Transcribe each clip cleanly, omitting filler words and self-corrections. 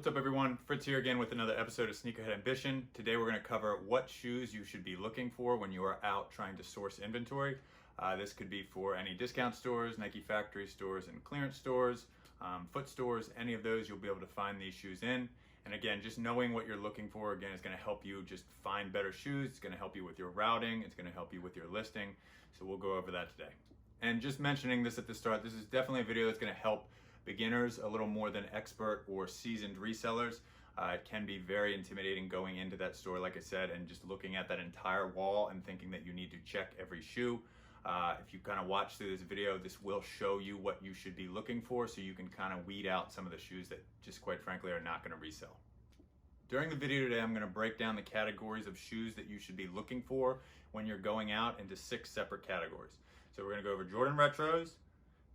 What's up everyone? Fritz here again with another episode of Sneakerhead Ambition. Today we're going to cover what shoes you should be looking for when you are out trying to source inventory. This could be for any discount stores, Nike factory stores and clearance stores, foot stores, any of those you'll be able to find these shoes in. And again, just knowing what you're looking for, again, is going to help you just find better shoes. It's going to help you with your routing. It's going to help you with your listing. So we'll go over that today. And just mentioning this at the start, this is definitely a video that's going to help beginners a little more than expert or seasoned resellers. It can be very intimidating going into that store, like I said, and just looking at that entire wall and thinking that you need to check every shoe. If you kind of watch through this video, this will show you what you should be looking for so you can kind of weed out some of the shoes that just quite frankly are not going to resell. During the video today, I'm going to break down the categories of shoes that you should be looking for when you're going out into 6 separate categories. So we're going to go over Jordan Retros,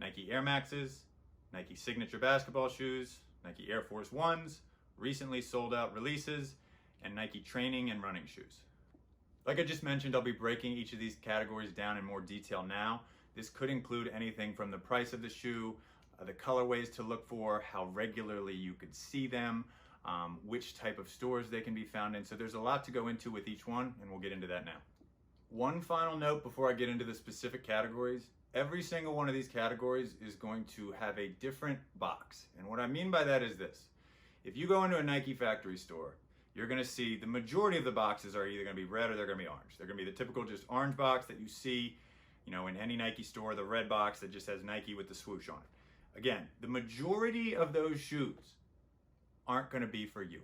Nike Air Maxes, Nike signature basketball shoes, Nike Air Force Ones, recently sold out releases, and Nike training and running shoes. Like I just mentioned, I'll be breaking each of these categories down in more detail now. This could include anything from the price of the shoe, the colorways to look for, how regularly you could see them, which type of stores they can be found in. So there's a lot to go into with each one, and we'll get into that now. One final note before I get into the specific categories. Every single one of these categories is going to have a different box. And what I mean by that is this. If you go into a Nike factory store, you're gonna see the majority of the boxes are either gonna be red or they're gonna be orange. They're gonna be the typical just orange box that you see, in any Nike store, the red box that just has Nike with the swoosh on it. Again, the majority of those shoes aren't gonna be for you,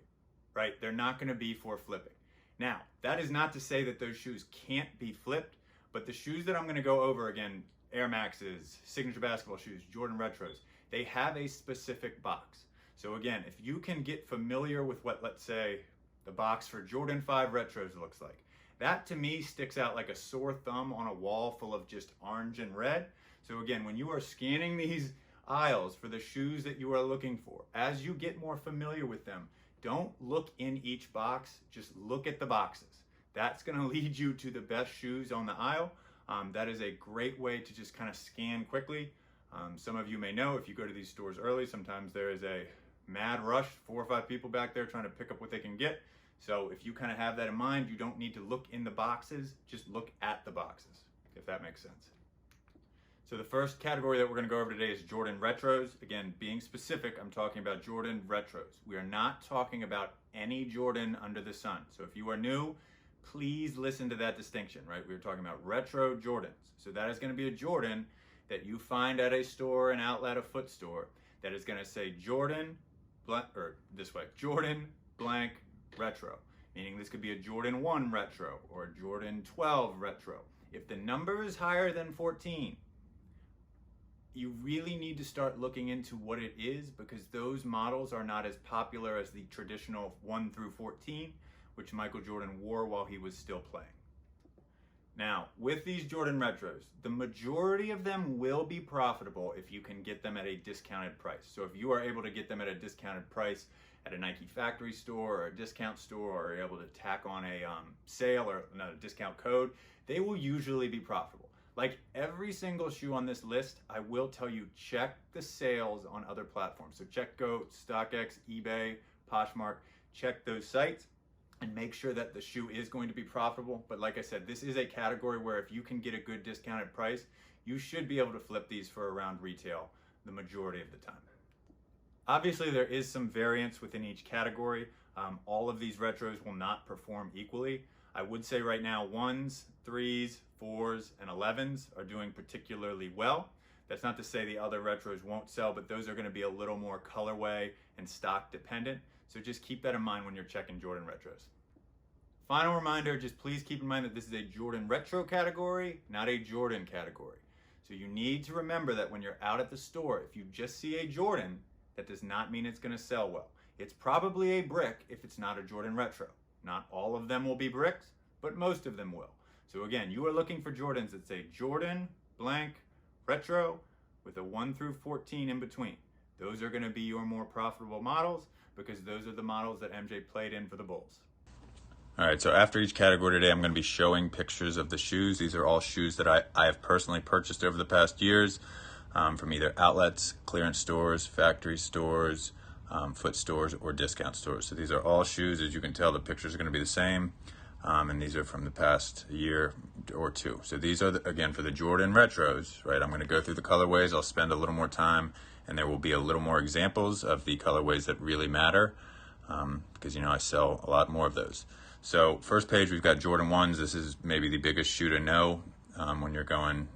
right? They're not gonna be for flipping. Now, that is not to say that those shoes can't be flipped, but the shoes that I'm gonna go over, again, Air Maxes, signature basketball shoes, Jordan Retros, they have a specific box. So again, if you can get familiar with what, let's say, the box for Jordan 5 Retros looks like, that to me sticks out like a sore thumb on a wall full of just orange and red. So again, when you are scanning these aisles for the shoes that you are looking for, as you get more familiar with them, don't look in each box, just look at the boxes. That's gonna lead you to the best shoes on the aisle. That is a great way to just kind of scan quickly. Some of you may know if you go to these stores early, sometimes there is a mad rush, 4 or 5 people back there trying to pick up what they can get. So if you kind of have that in mind, you don't need to look in the boxes, just look at the boxes, if that makes sense. So the first category that we're going to go over today is Jordan Retros. Again, being specific, I'm talking about Jordan Retros. We are not talking about any Jordan under the sun. So if you are new, please listen to that distinction, right? We were talking about retro Jordans. So that is going to be a Jordan that you find at a store, an outlet, a foot store, that is going to say Jordan, Jordan blank retro. Meaning this could be a Jordan 1 retro or a Jordan 12 retro. If the number is higher than 14, you really need to start looking into what it is, because those models are not as popular as the traditional 1 through 14, which Michael Jordan wore while he was still playing. Now, with these Jordan Retros, the majority of them will be profitable if you can get them at a discounted price. So if you are able to get them at a discounted price at a Nike factory store or a discount store, or are able to tack on a sale or a discount code, they will usually be profitable. Like every single shoe on this list, I will tell you, check the sales on other platforms. So check GOAT, StockX, eBay, Poshmark, check those sites and make sure that the shoe is going to be profitable. But like I said, this is a category where if you can get a good discounted price, you should be able to flip these for around retail the majority of the time. Obviously, there is some variance within each category. All of these retros will not perform equally. I would say right now, 1s, 3s, 4s, and 11s are doing particularly well. That's not to say the other retros won't sell, but those are going to be a little more colorway and stock dependent. So just keep that in mind when you're checking Jordan Retros. Final reminder, just please keep in mind that this is a Jordan Retro category, not a Jordan category. So you need to remember that when you're out at the store, if you just see a Jordan, that does not mean it's going to sell well. It's probably a brick if it's not a Jordan Retro. Not all of them will be bricks, but most of them will. So again, you are looking for Jordans that say Jordan blank Retro with a 1 through 14 in between. Those are going to be your more profitable models, because those are the models that MJ played in for the Bulls. All right, so after each category today, I'm going to be showing pictures of the shoes. These are all shoes that I have personally purchased over the past years from either outlets, clearance stores, factory stores, foot stores or discount stores. So these are all shoes. As you can tell, the pictures are going to be the same, and these are from the past year or two. So these are, again, for the Jordan Retros, right? I'm going to go through the colorways. I'll spend a little more time, and there will be a little more examples of the colorways that really matter, because, I sell a lot more of those. So first page, we've got Jordan 1s. This is maybe the biggest shoe to know when you're going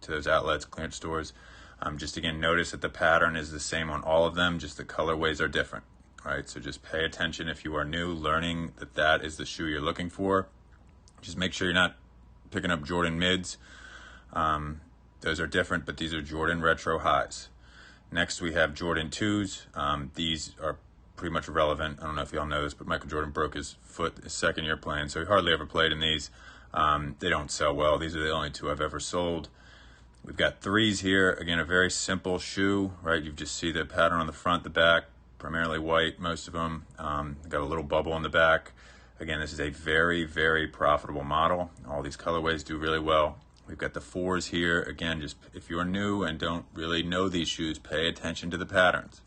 to those outlets, clearance stores. Just again, notice that the pattern is the same on all of them, just the colorways are different, right? So just pay attention if you are new, learning that that is the shoe you're looking for. Just make sure you're not picking up Jordan mids. Those are different, but these are Jordan Retro highs. Next, we have Jordan 2s. These are pretty much irrelevant. I don't know if y'all know this, but Michael Jordan broke his foot his second year playing, so he hardly ever played in these. They don't sell well. These are the only two I've ever sold. We've got 3s here. Again, a very simple shoe, right? You just see the pattern on the front, the back, primarily white, most of them. Got a little bubble in the back. Again, this is a very, very profitable model. All these colorways do really well. We've got the 4s here. Again, just if you're new and don't really know these shoes, pay attention to the patterns.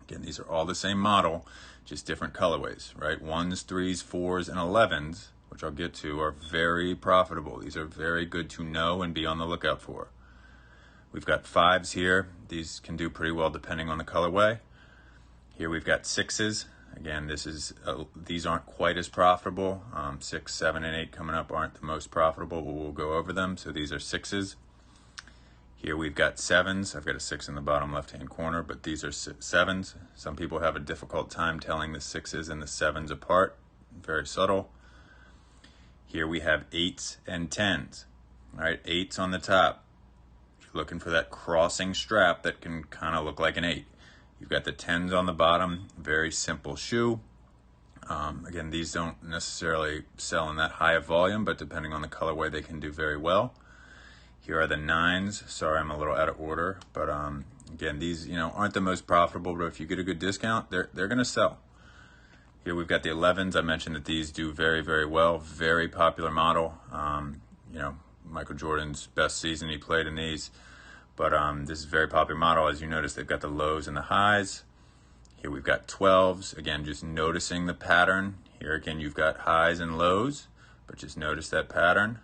Again, these are all the same model, just different colorways, right? 1s, 3s, 4s, and 11s, which I'll get to, are very profitable. These are very good to know and be on the lookout for. We've got 5s here. These can do pretty well depending on the colorway. Here we've got 6s. Again, these aren't quite as profitable. 6, 7, and 8 coming up aren't the most profitable, but we'll go over them. So these are 6s. Here we've got 7s. I've got a 6 in the bottom left-hand corner, but these are 7s. Some people have a difficult time telling the 6s and the 7s apart. Very subtle. Here we have 8s and 10s. All right, 8s on the top. Looking for that crossing strap that can kind of look like an 8. You've got the 10s on the bottom, very simple shoe. Again, these don't necessarily sell in that high of volume, but depending on the colorway, they can do very well. Here are the 9s. Sorry, I'm a little out of order, but again, these aren't the most profitable, but if you get a good discount, they're going to sell. Here we've got the 11s. I mentioned that these do very, very well. Very popular model. Michael Jordan's best season, he played in these. But this is a very popular model. As you notice, they've got the lows and the highs. Here we've got 12s. Again, just noticing the pattern. Here again, you've got highs and lows, but just notice that pattern.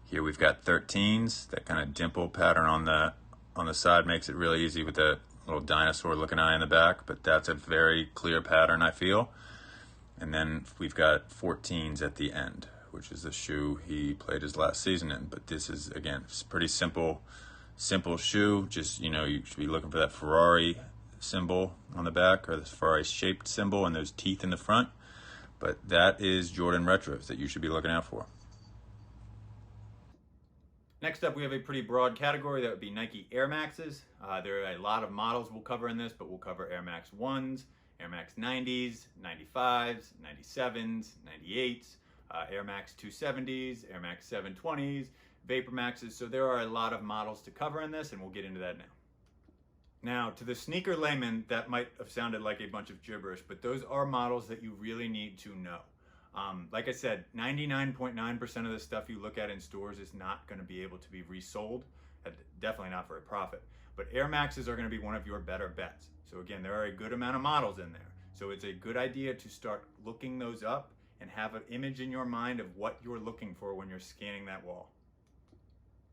Here we've got 13s. That kind of dimple pattern on the side makes it really easy with the little dinosaur looking eye in the back, but that's a very clear pattern, I feel. And then we've got 14s at the end, which is the shoe he played his last season in. But this is, again, it's pretty simple shoe. Just, you should be looking for that Ferrari symbol on the back, or this Ferrari shaped symbol and those teeth in the front. But that is Jordan Retros that you should be looking out for. Next up, we have a pretty broad category. That would be Nike Air Maxes. There are a lot of models we'll cover in this, but we'll cover Air Max 1s, Air Max 90s, 95s, 97s, 98s, Air Max 270s, Air Max 720s, Vapor Maxes. So there are a lot of models to cover in this, and we'll get into that now. Now, to the sneaker layman, that might have sounded like a bunch of gibberish, but those are models that you really need to know. Like I said, 99.9% of the stuff you look at in stores is not going to be able to be resold, definitely not for a profit. But Air Maxes are going to be one of your better bets. So again, there are a good amount of models in there. So it's a good idea to start looking those up and have an image in your mind of what you're looking for when you're scanning that wall.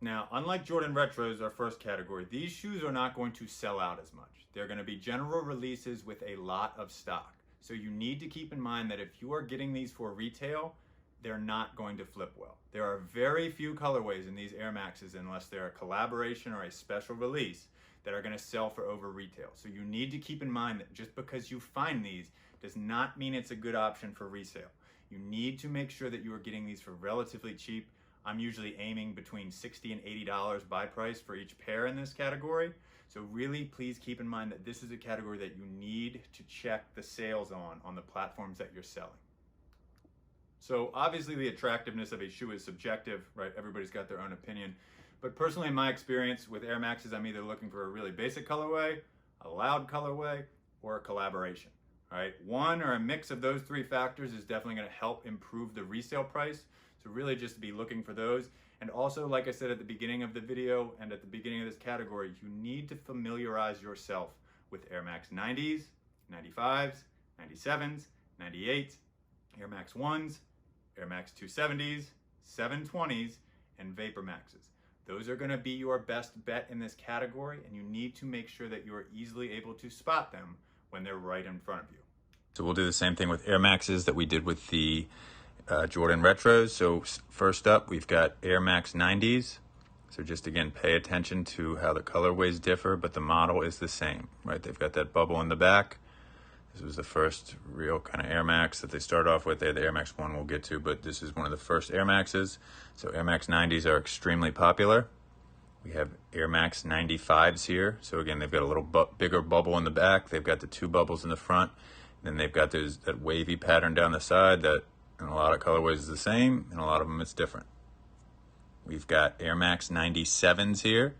Now, unlike Jordan Retros, our first category, these shoes are not going to sell out as much. They're going to be general releases with a lot of stock. So you need to keep in mind that if you are getting these for retail, they're not going to flip well. There are very few colorways in these Air Maxes, unless they're a collaboration or a special release, that are going to sell for over retail. So you need to keep in mind that just because you find these does not mean it's a good option for resale. You need to make sure that you are getting these for relatively cheap. I'm usually aiming between $60 and $80 buy price for each pair in this category. So really, please keep in mind that this is a category that you need to check the sales on the platforms that you're selling. So obviously the attractiveness of a shoe is subjective, right? Everybody's got their own opinion. But personally, in my experience with Air Maxes, I'm either looking for a really basic colorway, a loud colorway, or a collaboration, right? One or a mix of those three factors is definitely going to help improve the resale price. So really just be looking for those. And also, like I said at the beginning of the video and at the beginning of this category, you need to familiarize yourself with Air Max 90s, 95s, 97s, 98s, Air Max 1s, Air Max 270s, 720s, and Vapor Maxes. Those are going to be your best bet in this category, and you need to make sure that you are easily able to spot them when they're right in front of you. So we'll do the same thing with Air Maxes that we did with the Jordan Retros. So first up, we've got Air Max 90s. So just again, pay attention to how the colorways differ, but the model is the same, right? They've got that bubble in the back. This was the first real kind of Air Max that they started off with. They had the Air Max 1 we'll get to, but this is one of the first Air Maxes. So Air Max 90s are extremely popular. We have Air Max 95s here. So again, they've got a little bigger bubble in the back. They've got the two bubbles in the front. And then they've got that wavy pattern down the side that in a lot of colorways is the same, and a lot of them it's different. We've got Air Max 97s here.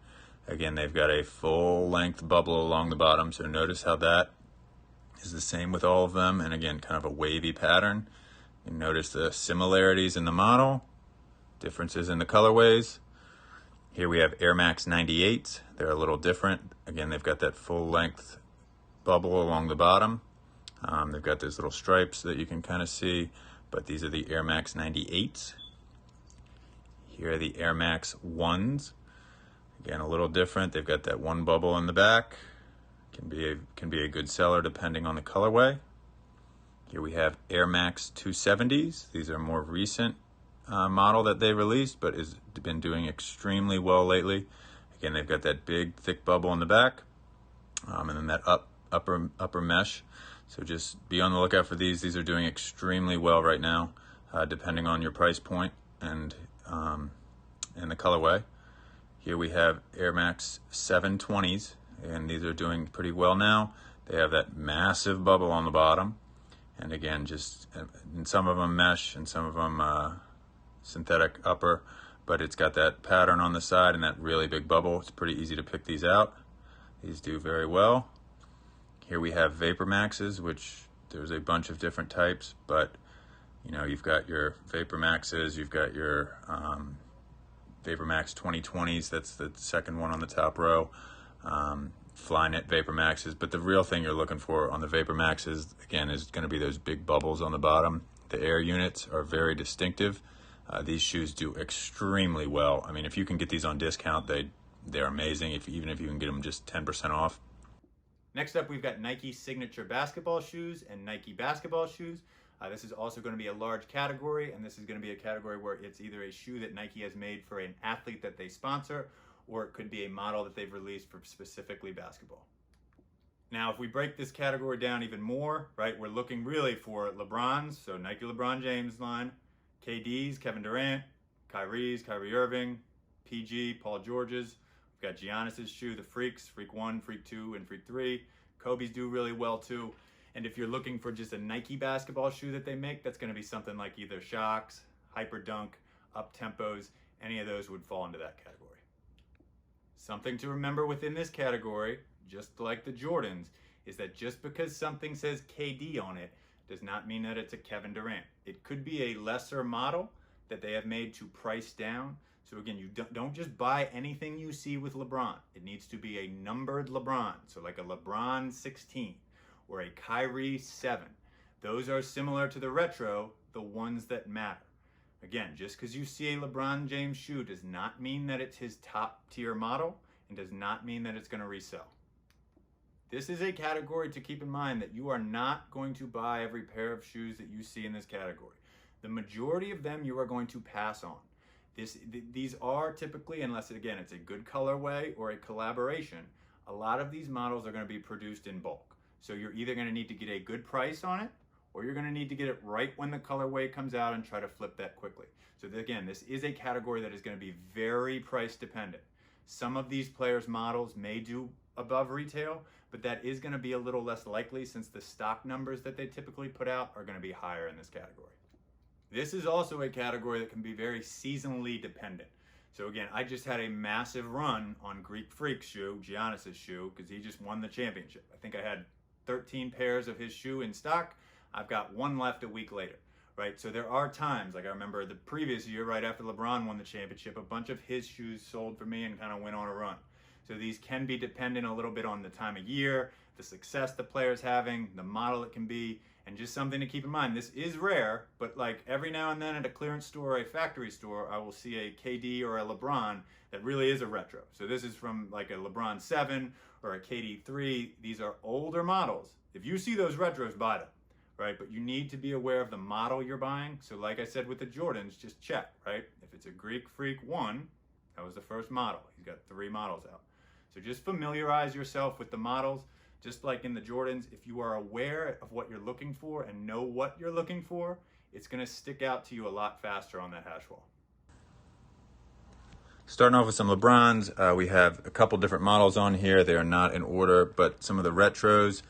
Again, they've got a full-length bubble along the bottom, so notice how that is the same with all of them, and again, kind of a wavy pattern. You notice the similarities in the model, differences in the colorways. Here we have Air Max 98s. They're a little different. Again, they've got that full-length bubble along the bottom. They've got those little stripes that you can kind of see, but these are the Air Max 98s. Here are the Air Max 1s. Again, a little different. They've got that one bubble in the back. Can be a good seller depending on the colorway. Here we have Air Max 270s. These are more recent model that they released, but has been doing extremely well lately. Again, they've got that big, thick bubble in the back, and then that upper mesh. So just be on the lookout for these. These are doing extremely well right now, depending on your price point and the colorway. Here we have Air Max 720s, and these are doing pretty well now. They have that massive bubble on the bottom, and again, and some of them mesh and some of them synthetic upper, but it's got that pattern on the side and that really big bubble. It's pretty easy to pick these out. These do very well. Here we have Vapor Maxes, which there's a bunch of different types, but you know, you've got your Vapor Maxes, you've got your Vapor Max 2020s, that's the second one on the top row, Flyknit Vapor Maxes, but the real thing you're looking for on the Vapor Maxes, again, is going to be those big bubbles on the bottom. The air units are very distinctive. These shoes do extremely well. I mean, if you can get these on discount, they're amazing, even if you can get them just 10% off. Next up, we've got Nike signature basketball shoes and Nike basketball shoes. This is also going to be a large category, and this is going to be a category where it's either a shoe that Nike has made for an athlete that they sponsor, or it could be a model that they've released for specifically basketball. Now, if we break this category down even more, right, we're looking really for LeBrons, so Nike LeBron James line, KD's, Kevin Durant, Kyrie's, Kyrie Irving, PG, Paul George's. We've got Giannis's shoe, the Freaks, Freak 1, Freak 2, and Freak 3. Kobe's do really well too. And if you're looking for just a Nike basketball shoe that they make, that's going to be something like either Shocks, Hyper Dunk, Up Tempos. Any of those would fall into that category. Something to remember within this category, just like the Jordans, is that just because something says KD on it does not mean that it's a Kevin Durant. It could be a lesser model that they have made to price down. So again, you don't just buy anything you see with LeBron. It needs to be a numbered LeBron. So like a LeBron 16 or a Kyrie 7. Those are similar to the retro, the ones that matter. Again, just because you see a LeBron James shoe does not mean that it's his top tier model and does not mean that it's going to resell. This is a category to keep in mind that you are not going to buy every pair of shoes that you see in this category. The majority of them you are going to pass on. These are typically, unless again it's a good colorway or a collaboration, a lot of these models are going to be produced in bulk. So you're either going to need to get a good price on it, or you're going to need to get it right when the colorway comes out and try to flip that quickly. So again, this is a category that is going to be very price dependent. Some of these players' models may do above retail, but that is going to be a little less likely since the stock numbers that they typically put out are going to be higher in this category. This is also a category that can be very seasonally dependent. So again, I just had a massive run on Greek Freak's shoe, Giannis's shoe, because he just won the championship. I think I had 13 pairs of his shoe in stock. I've got one left a week later, right? So there are times, like I remember the previous year, right after LeBron won the championship, a bunch of his shoes sold for me and kind of went on a run. So these can be dependent a little bit on the time of year, the success the player's having, the model it can be, and just something to keep in mind. This is rare, but like every now and then at a clearance store or a factory store, I will see a KD or a LeBron that really is a retro. So this is from like a LeBron 7 or a KD 3. These are older models. If you see those retros, buy them, right? But you need to be aware of the model you're buying. So like I said with the Jordans, just check, right? If it's a Greek Freak 1, that was the first model. He's got 3 models out. So just familiarize yourself with the models. Just like in the Jordans, if you are aware of what you're looking for and know what you're looking for, it's gonna stick out to you a lot faster on that hash wall. Starting off with some LeBrons, we have a couple different models on here. They are not in order, but some of the retros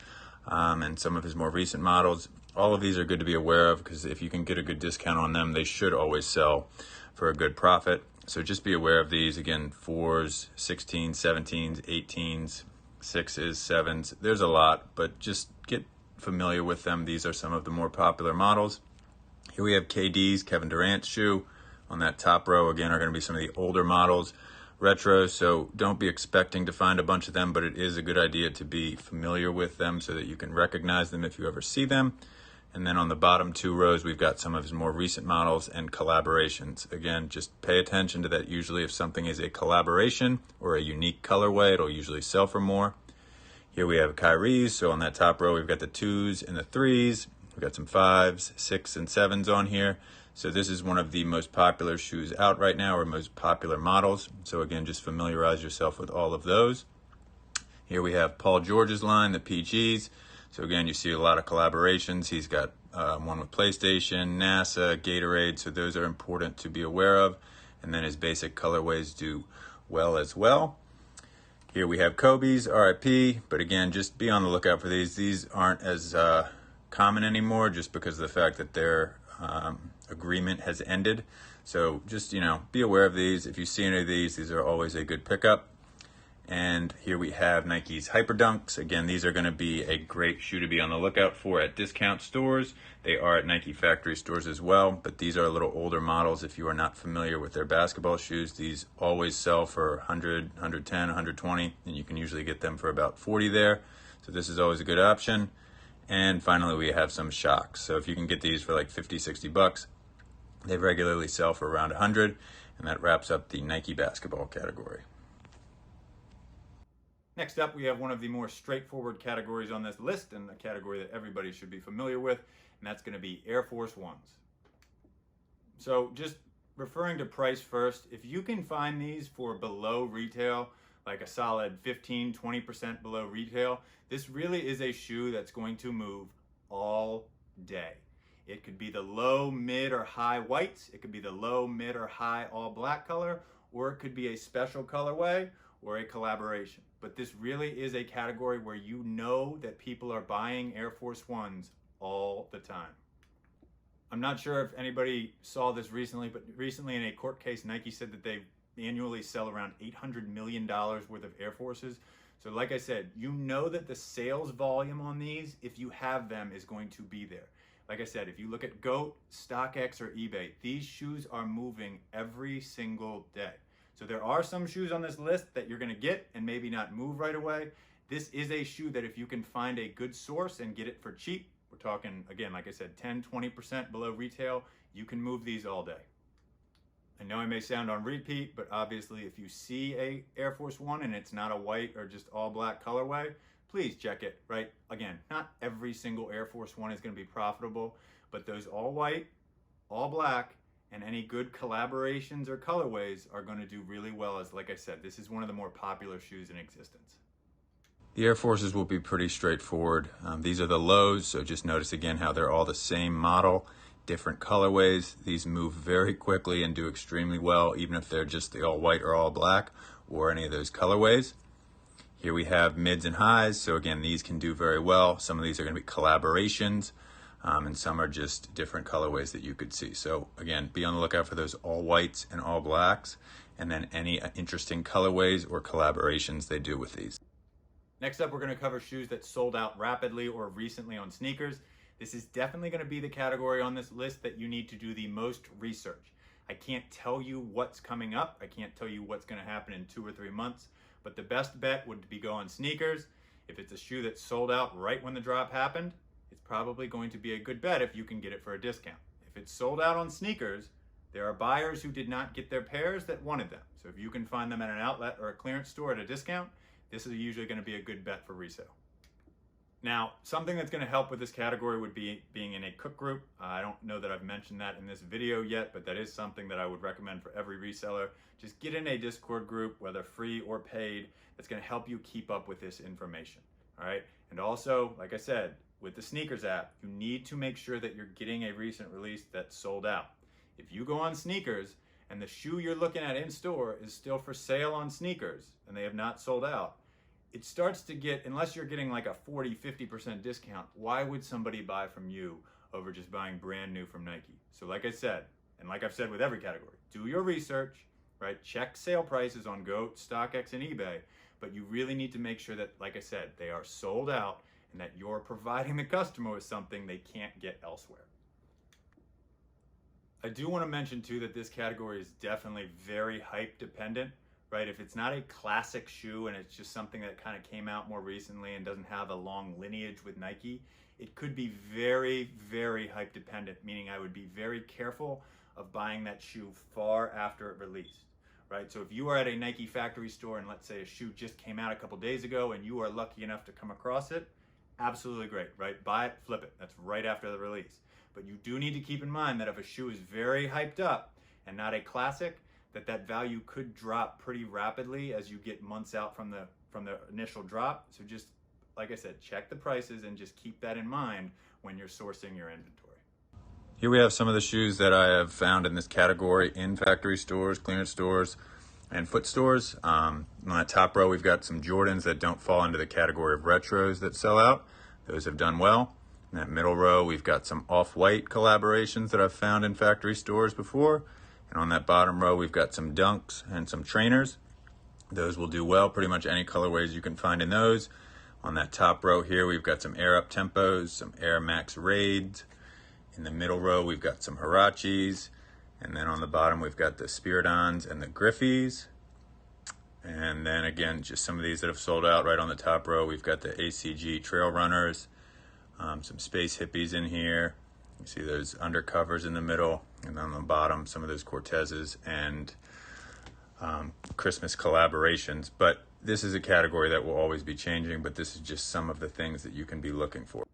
and some of his more recent models, all of these are good to be aware of because if you can get a good discount on them, they should always sell for a good profit. So just be aware of these. Again, 4s, 16s, 17s, 18s, 6s, 7s. There's a lot, but just get familiar with them. These are some of the more popular models. Here we have KD's, Kevin Durant's shoe. On that top row, again, are going to be some of the older models, retro. So don't be expecting to find a bunch of them, but it is a good idea to be familiar with them so that you can recognize them if you ever see them. And then on the bottom 2 rows, we've got some of his more recent models and collaborations. Again, just pay attention to that. Usually if something is a collaboration or a unique colorway, it'll usually sell for more. Here we have Kyrie's. So on that top row, we've got the 2s and the 3s. We've got some 5s, 6s, and 7s on here. So this is one of the most popular shoes out right now, or most popular models. So again, just familiarize yourself with all of those. Here we have Paul George's line, the PGs. So again, you see a lot of collaborations. He's got one with PlayStation, NASA, Gatorade. So those are important to be aware of. And then his basic colorways do well as well. Here we have Kobe's, RIP. But again, just be on the lookout for these. These aren't as common anymore just because of the fact that their agreement has ended. So just, be aware of these. If you see any of these are always a good pickup. And here we have Nike's Hyperdunks. Again, these are going to be a great shoe to be on the lookout for at discount stores. They are at Nike factory stores as well, but these are a little older models. If you are not familiar with their basketball shoes, these always sell for 100, 110, 120, and you can usually get them for about 40 there. So this is always a good option. And finally, we have some Shocks. So if you can get these for like 50, 60 bucks, they regularly sell for around 100, and that wraps up the Nike basketball category. Next up, we have one of the more straightforward categories on this list, and a category that everybody should be familiar with, and that's going to be Air Force Ones. So just referring to price first, if you can find these for below retail, like a solid 15, 20% below retail, this really is a shoe that's going to move all day. It could be the low, mid, or high whites. It could be the low, mid, or high all black color, or it could be a special colorway or a collaboration. But this really is a category where you know that people are buying Air Force Ones all the time. I'm not sure if anybody saw this recently, but recently in a court case, Nike said that they annually sell around $800 million worth of Air Forces. So like I said, you know that the sales volume on these, if you have them, is going to be there. Like I said, if you look at GOAT, StockX, or eBay, these shoes are moving every single day. So there are some shoes on this list that you're going to get and maybe not move right away. This is a shoe that if you can find a good source and get it for cheap, we're talking, again, like I said, 10, 20% below retail, you can move these all day. I know I may sound on repeat, but obviously if you see a Air Force One and it's not a white or just all black colorway, please check it, right? Again, not every single Air Force One is going to be profitable, but those all white, all black, and any good collaborations or colorways are going to do really well. As like I said, this is one of the more popular shoes in existence. The Air Forces will be pretty straightforward. These are the lows, so just notice again how they're all the same model, different colorways. These move very quickly and do extremely well, even if they're just the all white or all black or any of those colorways. Here we have mids and highs. So again, these can do very well. Some of these are going to be collaborations. And some are just different colorways that you could see. So again, be on the lookout for those all whites and all blacks, and then any interesting colorways or collaborations they do with these. Next up, we're going to cover shoes that sold out rapidly or recently on sneakers. This is definitely going to be the category on this list that you need to do the most research. I can't tell you what's coming up. I can't tell you what's going to happen in 2 or 3 months, But the best bet would be go on sneakers. If it's a shoe that's sold out right when the drop happened, it's probably going to be a good bet if you can get it for a discount. If it's sold out on sneakers, there are buyers who did not get their pairs that wanted them. So if you can find them at an outlet or a clearance store at a discount, this is usually going to be a good bet for resale. Now, something that's going to help with this category would be being in a cook group. I don't know that I've mentioned that in this video yet, but that is something that I would recommend for every reseller. Just get in a Discord group, whether free or paid, that's going to help you keep up with this information. All right. And also, like I said, with the sneakers app, you need to make sure that you're getting a recent release that's sold out. If you go on sneakers and the shoe you're looking at in store is still for sale on sneakers and they have not sold out, it starts to get, unless you're getting like a 40-50% discount, why would somebody buy from you over just buying brand new from Nike? So like I said, and like I've said with every category, do your research, right? Check sale prices on GOAT, StockX, and eBay, but you really need to make sure that, like I said, they are sold out and that you're providing the customer with something they can't get elsewhere. I do want to mention too that this category is definitely very hype dependent. Right, if it's not a classic shoe and it's just something that kind of came out more recently and doesn't have a long lineage with Nike, it could be very, very hype dependent, meaning I would be very careful of buying that shoe far after it released, right? So if you are at a Nike factory store and let's say a shoe just came out a couple days ago and you are lucky enough to come across it, absolutely great, right? Buy it, flip it. That's right after the release. But you do need to keep in mind that if a shoe is very hyped up and not a classic, that value could drop pretty rapidly as you get months out from the initial drop. So just, like I said, check the prices and just keep that in mind when you're sourcing your inventory. Here we have some of the shoes that I have found in this category in factory stores, clearance stores, and foot stores. On that top row, we've got some Jordans that don't fall into the category of retros that sell out. Those have done well. In that middle row, we've got some off-white collaborations that I've found in factory stores before. And on that bottom row, we've got some Dunks and some trainers. Those will do well, pretty much any colorways you can find in those. On that top row here, we've got some Air Up Tempos, some Air Max Raids. In the middle row, we've got some Huaraches. And then on the bottom, we've got the Spiridons and the Griffies. And then again, just some of these that have sold out. Right on the top row, we've got the ACG Trail Runners, some Space Hippies in here. You see those undercovers in the middle, and on the bottom, some of those Cortezes and Christmas collaborations. But this is a category that will always be changing, but this is just some of the things that you can be looking for.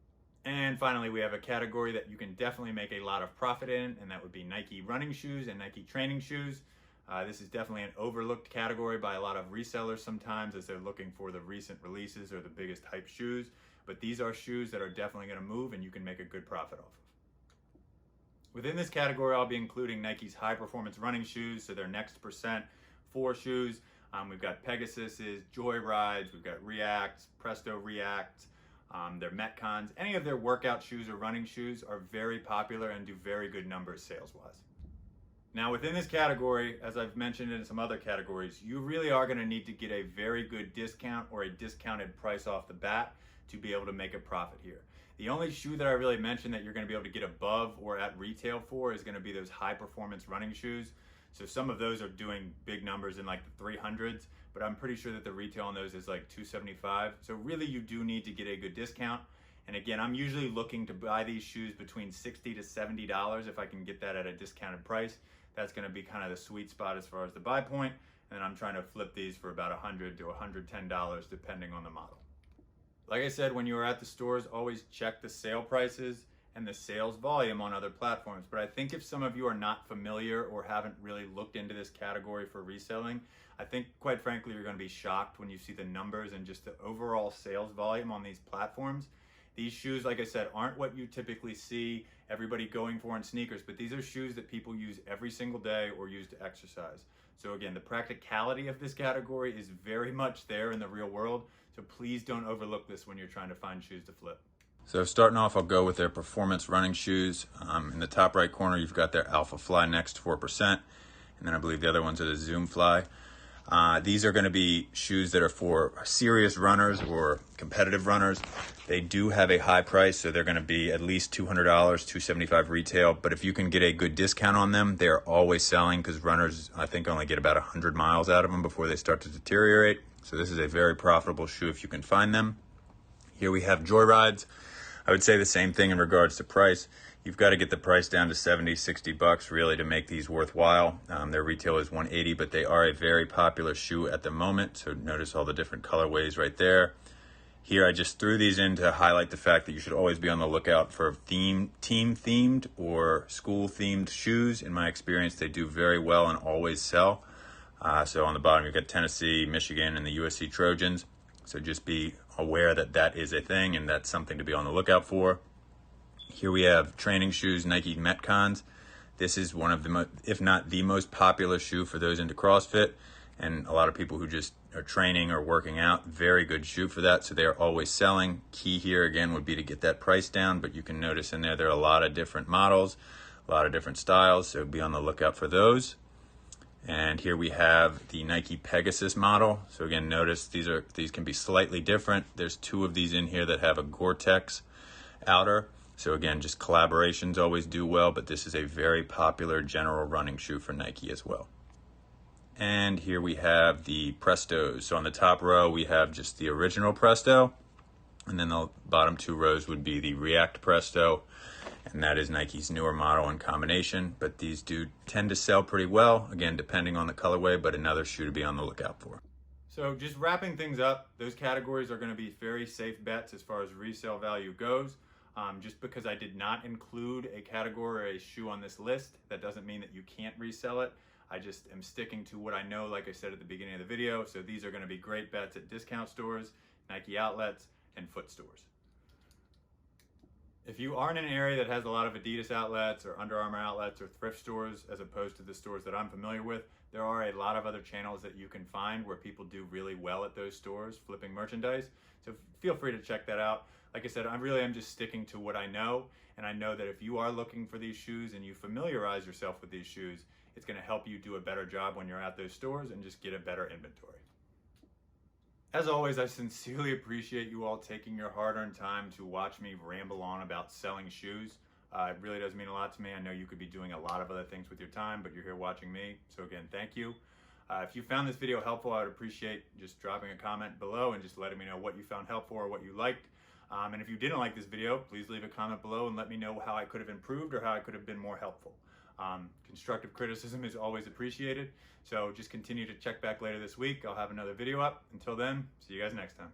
And finally, we have a category that you can definitely make a lot of profit in, and that would be Nike running shoes and Nike training shoes. This is definitely an overlooked category by a lot of resellers sometimes as they're looking for the recent releases or the biggest hype shoes. But these are shoes that are definitely going to move and you can make a good profit off of. Within this category, I'll be including Nike's high performance running shoes, so their Next Percent 4 shoes. We've got Pegasuses, Joyrides, we've got Reacts, Presto Reacts, their Metcons. Any of their workout shoes or running shoes are very popular and do very good numbers sales-wise. Now within this category, as I've mentioned in some other categories, you really are going to need to get a very good discount or a discounted price off the bat to be able to make a profit here. The only shoe that I really mentioned that you're going to be able to get above or at retail for is going to be those high performance running shoes. So some of those are doing big numbers in like the 300s, but I'm pretty sure that the retail on those is like $275. So really you do need to get a good discount. And again, I'm usually looking to buy these shoes between $60 to $70 if I can get that at a discounted price. That's going to be kind of the sweet spot as far as the buy point. And I'm trying to flip these for about $100 to $110 depending on the model. Like I said, when you are at the stores, always check the sale prices and the sales volume on other platforms. But I think if some of you are not familiar or haven't really looked into this category for reselling, I think quite frankly, you're going to be shocked when you see the numbers and just the overall sales volume on these platforms. These shoes, like I said, aren't what you typically see everybody going for in sneakers, but these are shoes that people use every single day or use to exercise. So again, the practicality of this category is very much there in the real world. So please don't overlook this when you're trying to find shoes to flip. So starting off, I'll go with their performance running shoes. In the top right corner, you've got their Alpha Fly Next 4%. And then I believe the other ones are the Zoom Fly. These are going to be shoes that are for serious runners or competitive runners. They do have a high price, so they're going to be at least $200, $275 retail. But if you can get a good discount on them, they are always selling, because runners, I think, only get about 100 miles out of them before they start to deteriorate. So this is a very profitable shoe if you can find them. Here we have Joyrides. I would say the same thing in regards to price. You've got to get the price down to 70, 60 bucks really to make these worthwhile. Their retail is 180, but they are a very popular shoe at the moment. So notice all the different colorways right there. Here I just threw these in to highlight the fact that you should always be on the lookout for team-themed or school-themed shoes. In my experience, they do very well and always sell. So on the bottom, you've got Tennessee, Michigan, and the USC Trojans. So just be aware that that is a thing, and that's something to be on the lookout for. Here we have training shoes, Nike Metcons. This is one of the, if not the most popular shoe for those into CrossFit, and a lot of people who just are training or working out. Very good shoe for that, so they are always selling. Key here again would be to get that price down, but you can notice in there are a lot of different models, a lot of different styles, so be on the lookout for those. And here we have the Nike Pegasus model. So again, notice these can be slightly different. There's two of these in here that have a Gore-Tex outer. So again, just collaborations always do well, but this is a very popular general running shoe for Nike as well. And here we have the Prestos. So on the top row, we have just the original Presto, and then the bottom two rows would be the React Presto, and that is Nike's newer model in combination, but these do tend to sell pretty well, again, depending on the colorway, but another shoe to be on the lookout for. So just wrapping things up, those categories are going to be very safe bets as far as resale value goes. Just because I did not include a category or a shoe on this list, that doesn't mean that you can't resell it. I just am sticking to what I know, like I said at the beginning of the video. So these are going to be great bets at discount stores, Nike outlets, and foot stores. If you are in an area that has a lot of Adidas outlets or Under Armour outlets or thrift stores, as opposed to the stores that I'm familiar with, there are a lot of other channels that you can find where people do really well at those stores flipping merchandise. So feel free to check that out. Like I said, I really am just sticking to what I know, and I know that if you are looking for these shoes and you familiarize yourself with these shoes, it's going to help you do a better job when you're at those stores and just get a better inventory. As always, I sincerely appreciate you all taking your hard-earned time to watch me ramble on about selling shoes. It really does mean a lot to me. I know you could be doing a lot of other things with your time, but you're here watching me. So again, thank you. If you found this video helpful, I would appreciate just dropping a comment below and just letting me know what you found helpful or what you liked. And if you didn't like this video, please leave a comment below and let me know how I could have improved or how I could have been more helpful. Constructive criticism is always appreciated. So just continue to check back later this week. I'll have another video up. Until then, see you guys next time.